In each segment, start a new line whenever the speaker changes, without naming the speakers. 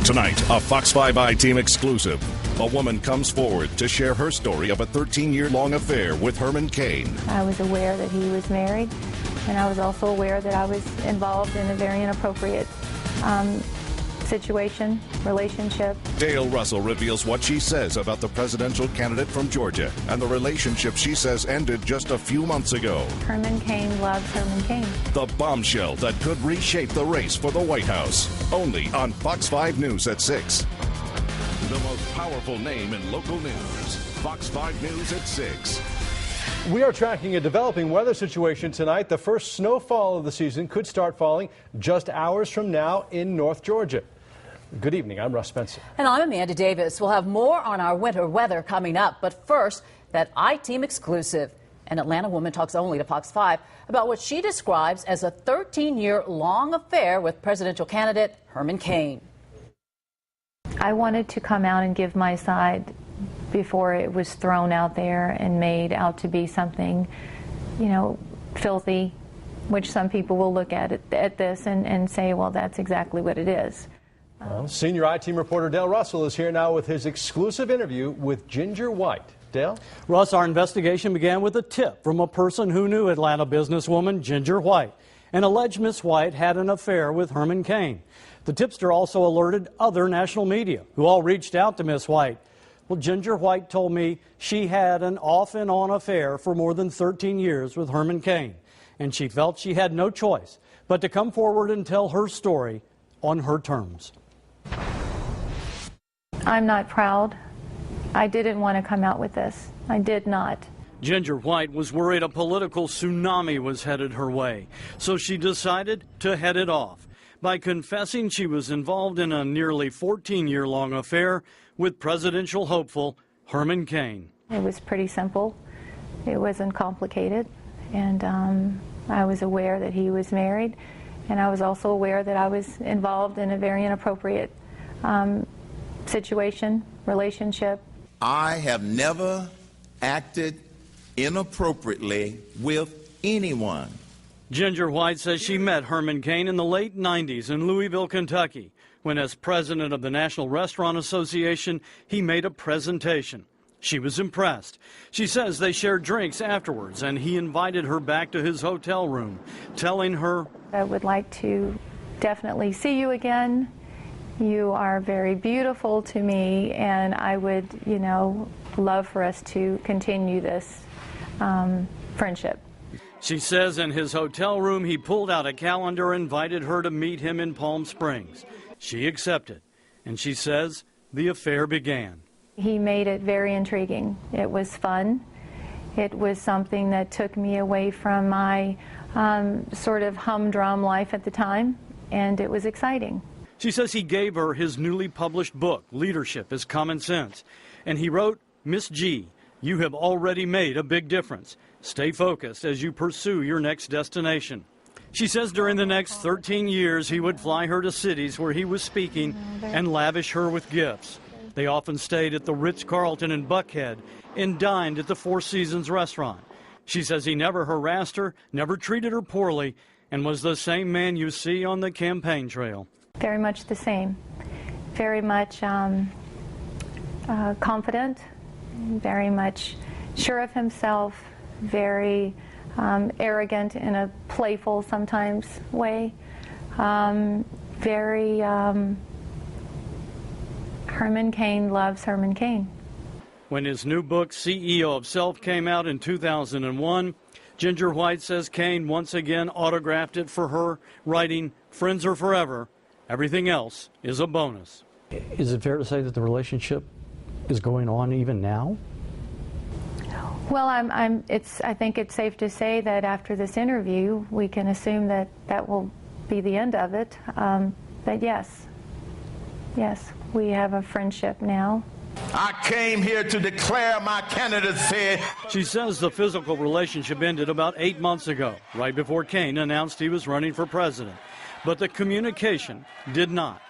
Tonight, a Fox 5 I-Team exclusive. A woman comes forward to share her story of a 13-year-long affair with Herman Cain.
I was aware that he was married, and I was also aware that I was involved in a very inappropriate situation, relationship.
Dale Russell reveals what she says about the presidential candidate from Georgia and the relationship she says ended just a few months ago.
Herman Cain loves Herman Cain.
The bombshell that could reshape the race for the White House. Only on Fox 5 News at 6. The most powerful name in local news. Fox 5 News at 6.
We are tracking a developing weather situation tonight. The first snowfall of the season could start falling just hours from now in North Georgia. Good evening. I'm Russ Spencer.
And I'm Amanda Davis. We'll have more on our winter weather coming up. But first, that I-Team exclusive. An Atlanta woman talks only to Fox 5 about what she describes as a 13-year-long affair with presidential candidate Herman Cain.
I wanted to come out and give my side before it was thrown out there and made out to be something, you know, filthy, which some people will look at this and say, well, that's exactly what it is.
Well, senior I-Team reporter Dale Russell is here now with his exclusive interview with Ginger White. Dale?
Russ, our investigation began with a tip from a person who knew Atlanta businesswoman Ginger White and alleged Miss White had an affair with Herman Cain. The tipster also alerted other national media who all reached out to Miss White. Well, Ginger White told me she had an off and on affair for more than 13 years with Herman Cain, and she felt she had no choice but to come forward and tell her story on her terms.
I'm not proud. I didn't want to come out with this. I did not.
Ginger White was worried a political tsunami was headed her way, so she decided to head it off by confessing she was involved in a nearly 14-year-long affair with presidential hopeful Herman Cain.
It was pretty simple. It wasn't complicated, and I was aware that he was married, and I was also aware that I was involved in a very inappropriate situation, relationship.
I have never acted inappropriately with anyone.
Ginger White says she met Herman Cain in the late 90s in Louisville, Kentucky, when as president of the National Restaurant Association, he made a presentation. She was impressed. She says they shared drinks afterwards, and he invited her back to his hotel room, telling her,
I would like to definitely see you again. You are very beautiful to me, and I would, you know, love for us to continue this friendship.
She says in his hotel room he pulled out a calendar and invited her to meet him in Palm Springs. She accepted, and she says the affair began.
He made it very intriguing. It was fun. It was something that took me away from my sort of humdrum life at the time, and it was exciting.
She says he gave her his newly published book, Leadership is Common Sense, and he wrote, Miss G, you have already made a big difference. Stay focused as you pursue your next destination. She says during the next 13 years, he would fly her to cities where he was speaking and lavish her with gifts. They often stayed at the Ritz-Carlton in Buckhead and dined at the Four Seasons restaurant. She says he never harassed her, never treated her poorly, and was the same man you see on the campaign trail.
Very much the same. Very much confident, very much sure of himself, very arrogant in a playful sometimes way, very Herman Cain loves Herman Cain.
When his new book, CEO of Self, came out in 2001, Ginger White says Cain once again autographed it for her, writing, "Friends are forever. Everything else is a bonus."
Is it fair to say that the relationship is going on even now?
Well, I think it's safe to say that after this interview, we can assume that that will be the end of it. But yes, we have a friendship now.
I came here to declare my candidacy.
She says the physical relationship ended about 8 months ago, right before Cain announced he was running for president. But the communication did not.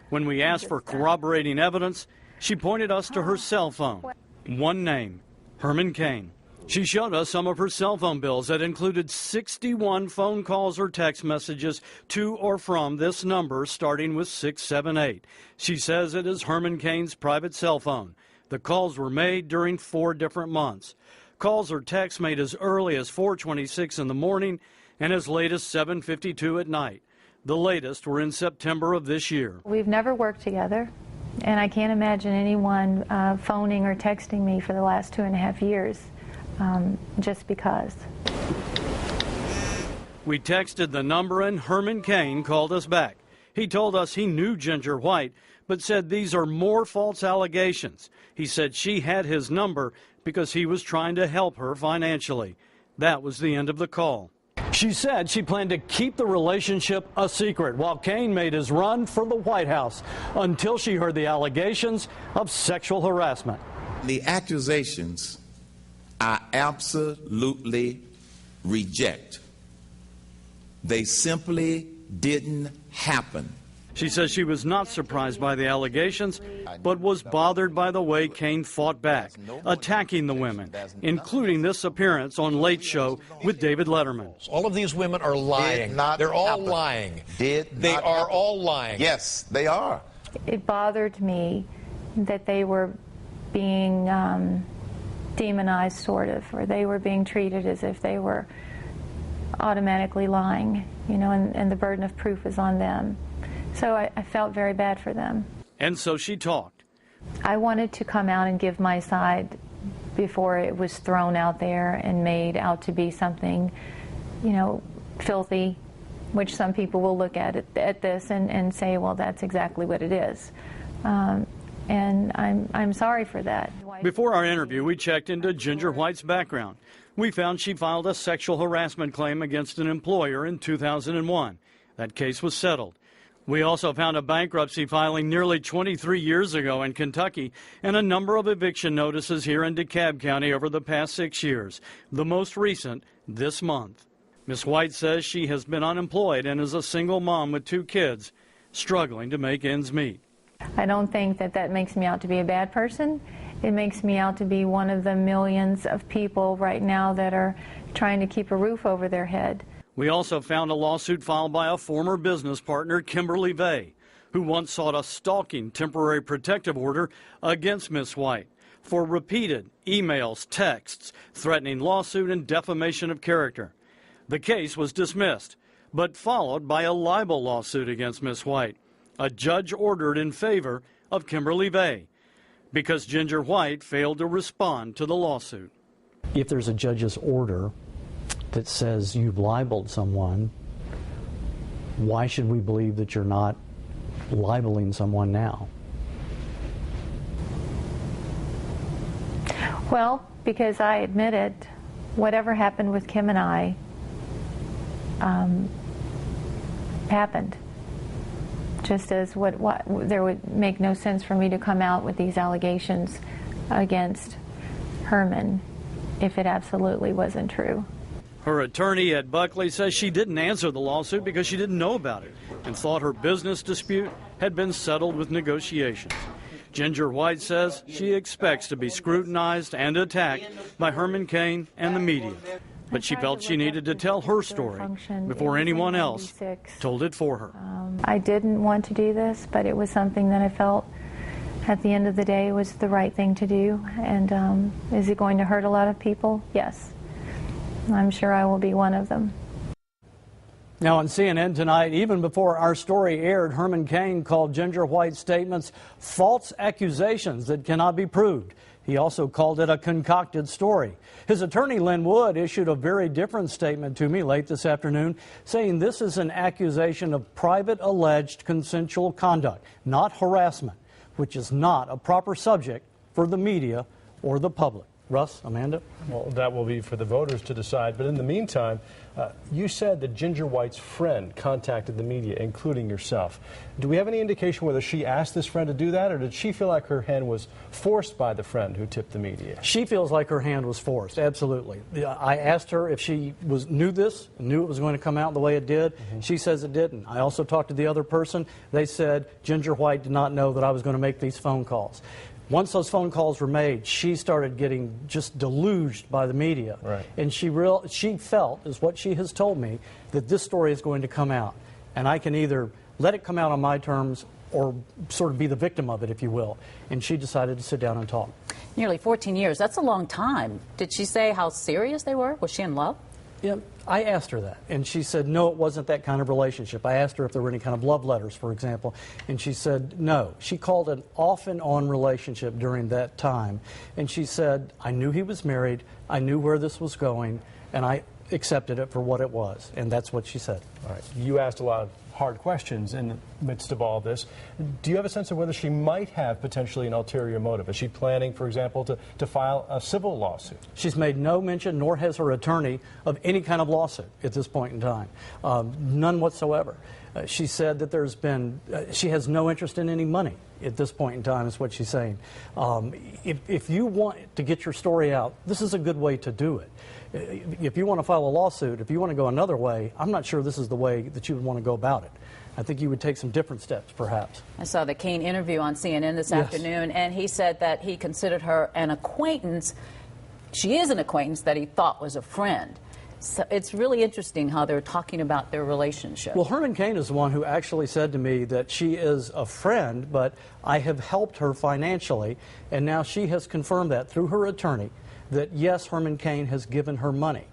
When we asked for corroborating evidence, she pointed us to her cell phone. One name, Herman Cain. She showed us some of her cell phone bills that included 61 phone calls or text messages to or from this number starting with 678. She says it is Herman Cain's private cell phone. The calls were made during 4 different months. Calls or texts made as early as 4:26 in the morning and as late as 7:52 at night. The latest were in September of this year.
We've never worked together, and I can't imagine anyone phoning or texting me for the last 2.5 years. Just because.
We texted the number and Herman Cain called us back. He told us he knew Ginger White, but said these are more false allegations. He said she had his number because he was trying to help her financially. That was the end of the call. She said she planned to keep the relationship a secret while Cain made his run for the White House until she heard the allegations of sexual harassment.
The accusations I absolutely reject. They simply didn't happen.
She says she was not surprised by the allegations, but was bothered by the way Cain fought back, attacking the women, including this appearance on Late Show with David Letterman.
All of these women are lying. They're all lying. They are all lying.
Yes, they are.
It bothered me that they were being demonized, sort of, or they were being treated as if they were automatically lying, you know, and the burden of proof is on them. So I felt very bad for them.
And so she talked.
I wanted to come out and give my side before it was thrown out there and made out to be something, you know, filthy, which some people will look at this and say, well, that's exactly what it is. And I'm sorry for that.
Before our interview, we checked into Ginger White's background. We found she filed a sexual harassment claim against an employer in 2001. That case was settled. We also found a bankruptcy filing nearly 23 years ago in Kentucky and a number of eviction notices here in DeKalb County over the past 6 years, the most recent this month. Ms. White says she has been unemployed and is a single mom with 2 kids, struggling to make ends meet.
I don't think that makes me out to be a bad person. It makes me out to be one of the millions of people right now that are trying to keep a roof over their head.
We also found a lawsuit filed by a former business partner, Kimberly Vay, who once sought a stalking temporary protective order against Ms. White for repeated emails, texts, threatening lawsuit, and defamation of character. The case was dismissed, but followed by a libel lawsuit against Ms. White. A judge ordered in favor of Kimberly Vay because Ginger White failed to respond to the lawsuit.
If there's a judge's order that says you've libeled someone, why should we believe that you're not libeling someone now?
Well, because I admitted whatever happened with Kim and I happened. Just as there would make no sense for me to come out with these allegations against Herman if it absolutely wasn't true.
Her attorney at Buckley says she didn't answer the lawsuit because she didn't know about it and thought her business dispute had been settled with negotiations. Ginger White says she expects to be scrutinized and attacked by Herman Cain and the media. But she felt she needed to tell her story before anyone else told it for her.
I didn't want to do this, but it was something that I felt at the end of the day was the right thing to do. And is it going to hurt a lot of people? Yes. I'm sure I will be one of them.
Now on CNN tonight, even before our story aired, Herman Cain called Ginger White's statements false accusations that cannot be proved. He also called it a concocted story. His attorney, Lynn Wood, issued a very different statement to me late this afternoon, saying this is an accusation of private alleged consensual conduct, not harassment, which is not a proper subject for the media or the public. Russ, Amanda?
Well, that will be for the voters to decide. But in the meantime, you said that Ginger White's friend contacted the media, including yourself. Do we have any indication whether she asked this friend to do that, or did she feel like her hand was forced by the friend who tipped the media?
She feels like her hand was forced, absolutely. I asked her if she knew this, knew it was going to come out the way it did. She says it didn't. I also talked to the other person. They said Ginger White did not know that I was going to make these phone calls. once those phone calls were made, she started getting just deluged by the media.
Right.
And she felt, is what she has told me, that this story is going to come out. And I can either let it come out on my terms or sort of be the victim of it, if you will. And she decided to sit down and talk.
Nearly 14 years. That's a long time. Did she say how serious they were? Was she in love?
Yeah, I asked her that, and she said, no, it wasn't that kind of relationship. I asked her if there were any kind of love letters, for example, and she said no. She called an off-and-on relationship during that time, and she said, I knew he was married, I knew where this was going, and I accepted it for what it was, and that's what she said.
All right. You asked a lot of hard questions in the midst of all this. Do you have a sense of whether she might have potentially an ulterior motive? Is she planning, for example, to file a civil lawsuit?
She's made no mention, nor has her attorney, of any kind of lawsuit at this point in time. None whatsoever. She said that there's been, she has no interest in any money at this point in time, is what she's saying. If you want to get your story out, this is a good way to do it. If you want to file a lawsuit, if you want to go another way, I'm not sure this is the way that you would want to go about it. I think you would take some different steps, perhaps.
I saw the Cain interview on CNN this afternoon, and he said that he considered her an acquaintance. She is an acquaintance that he thought was a friend. So it's really interesting how they're talking about their relationship.
Well, Herman Cain is the one who actually said to me that she is a friend, but I have helped her financially, and now she has confirmed that through her attorney, that yes, Herman Cain has given her money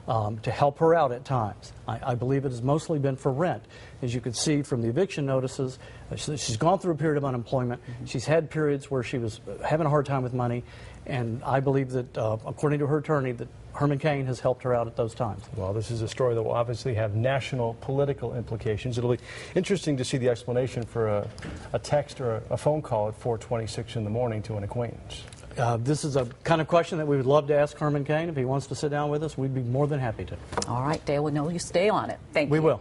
to help her out at times. I believe it has mostly been for rent. As you can see from the eviction notices, she's gone through a period of unemployment. She's had periods where she was having a hard time with money, and I believe that, according to her attorney, that Herman Cain has helped her out at those times.
Well, this is a story that will obviously have national political implications. It'll be interesting to see the explanation for a text or a phone call at 4:26 in the morning to an acquaintance.
This is a kind of question that we would love to ask Herman Cain. If he wants to sit down with us, we'd be more than happy to.
All right, Dale, we know you stay on it. Thank you.
We will.